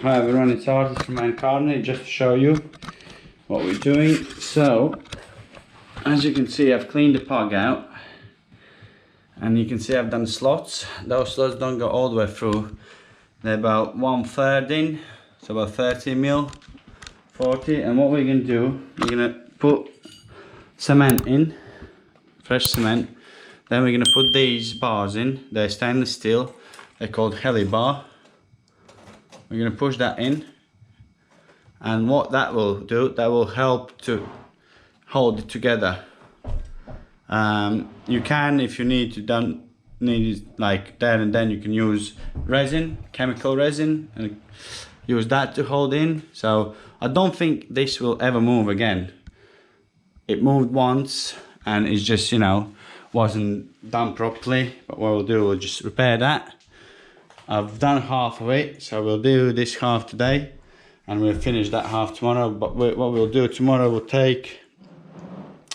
Hi everyone, it's Artist from Incarnate, just to show you what we're doing. So, as you can see, I've cleaned the pug out, and you can see I've done slots. Those slots don't go all the way through. They're about 1/3 in, so about 30 mil, 40. And what we're gonna do, we're gonna put cement in, fresh cement. Then we're gonna put these bars in. They're stainless steel. They're called heli bar. We're going to push that in, and what that will do, that will help to hold it together. You can, if you need it like there and then, you can use resin, chemical resin, and use that to hold in. So I don't think this will ever move again. It moved once and it's just, you know, wasn't done properly. But what we'll do, we'll just repair that. I've done half of it, so we'll do this half today and we'll finish that half tomorrow. But what we'll do tomorrow, we'll take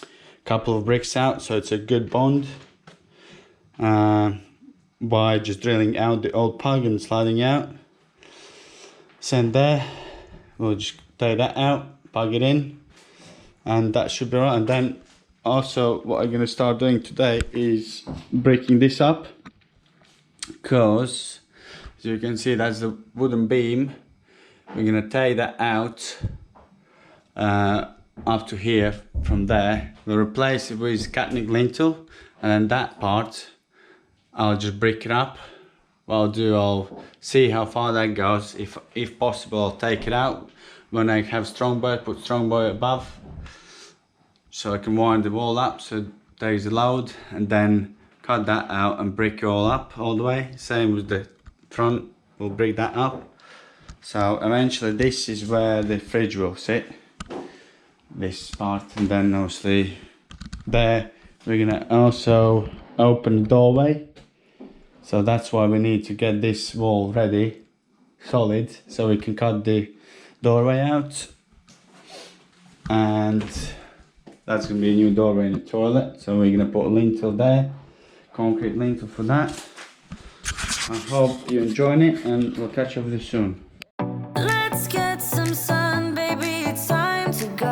a couple of bricks out so it's a good bond, by just drilling out the old pug and sliding out. Send there, we'll just take that out, plug it in, and that should be right. And then also what I'm going to start doing today is breaking this up, because as you can see, that's the wooden beam. We're gonna take that out up to here. From there, we'll replace it with catnic lintel, and then that part I'll just brick it up. What I'll do, I'll see how far that goes. If possible, I'll take it out. When I have strong boy, put strong boy above, so I can wind the wall up so it takes the load, and then cut that out and brick it all up all the way. Same with the front, we'll brick that up. So eventually this is where the fridge will sit, this part, and then obviously there we're gonna also open the doorway. So that's why we need to get this wall ready, solid, so we can cut the doorway out. And that's gonna be a new doorway in the toilet, so we're gonna put a lintel there, concrete lintel for that. I hope you're enjoying it, and we'll catch up with you soon. Let's get some sun, baby, it's time to go.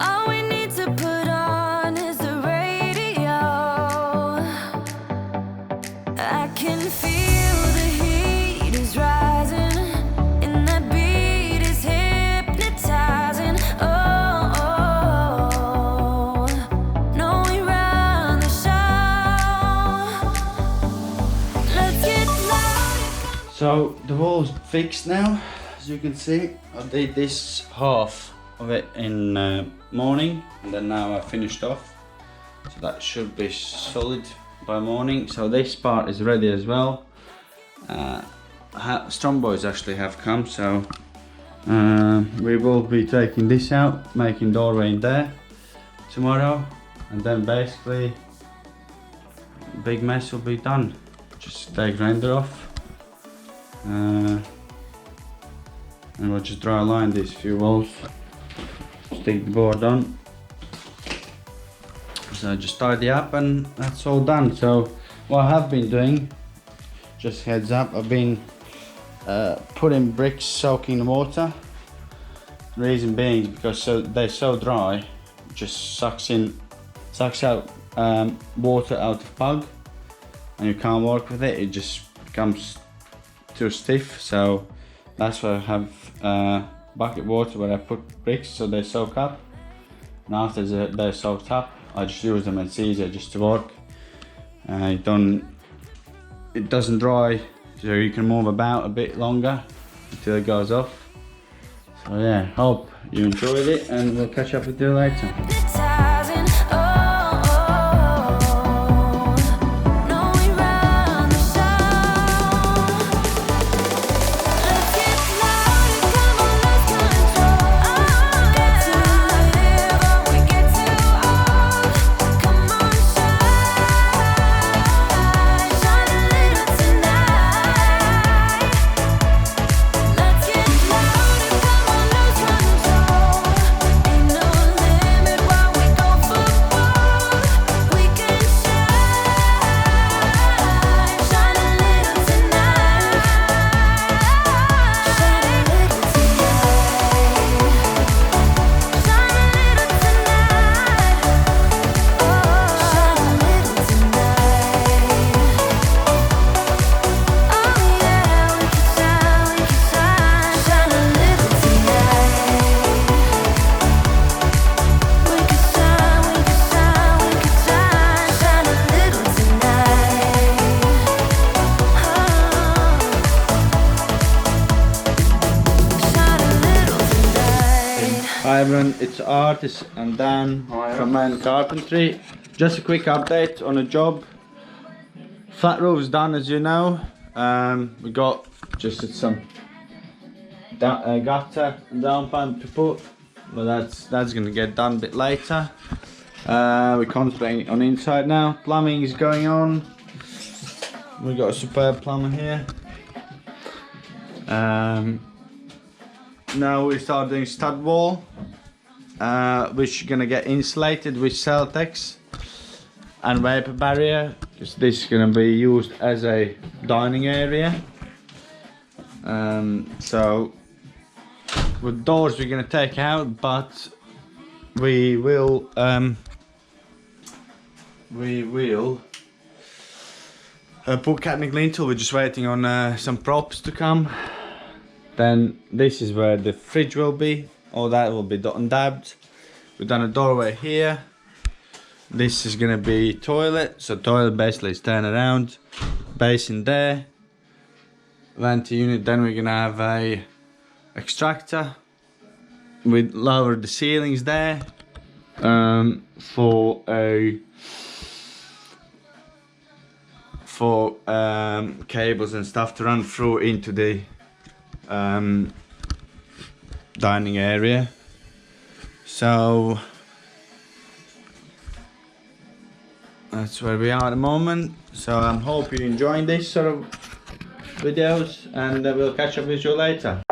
All we need to put on is the radio. I can feel the heat is rising, and that beat is hypnotizing. No, we run the show. Let's get loud. So the wall's fixed now, as you can see. I did this half of it in morning, and then now I finished off. So that should be solid by morning. So this part is ready as well. Strong boys actually have come, so we will be taking this out, making doorway in there tomorrow, and then basically big mess will be done. Just take render off, and we'll just dry line these few walls, stick the board on. So just tidy up and that's all done. So what I have been doing, just heads up, I've been putting bricks soaking in water. Reason being is because they're so dry, it just sucks out water out of pug, and you can't work with it. It just becomes too stiff. So that's why I have bucket water where I put bricks so they soak up, and after they're soaked up, I just use them. It's easier just to work. It doesn't dry, so you can move about a bit longer until it goes off. So yeah, hope you enjoyed it, and we'll catch up with you later. Hypnotizing. No, we run the show. Let's get loud, come on, let's control. Get to live or we get too old. Come on, shine a little tonight. Let's get loud, come on, lose control. Ain't no limit while we go. Ivan, it's Artis and Dan from Man Carpentry. Just a quick update on the job. Flat roof's done, as you know. We got just some gutter and downpipe to put, but that's gonna get done a bit later. We're concentrating on inside now. Plumbing is going on. We got a superb plumber here. Now we start doing stud wall, which is gonna get insulated with Celtex and vapor barrier, because this is gonna be used as a dining area. So with doors we're gonna take out, but we will put catnic lintel. We're just waiting on some props to come. Then this is where the fridge will be. All that will be done dabbed. We've done a doorway here. This is gonna be toilet. So toilet basically is turned around. Basin there. Vent unit. Then we're gonna have a extractor. We lower the ceilings there for cables and stuff to run through into the dining area. So that's where we are at the moment. So I hope you're enjoying this sort of videos, and we'll catch up with you later.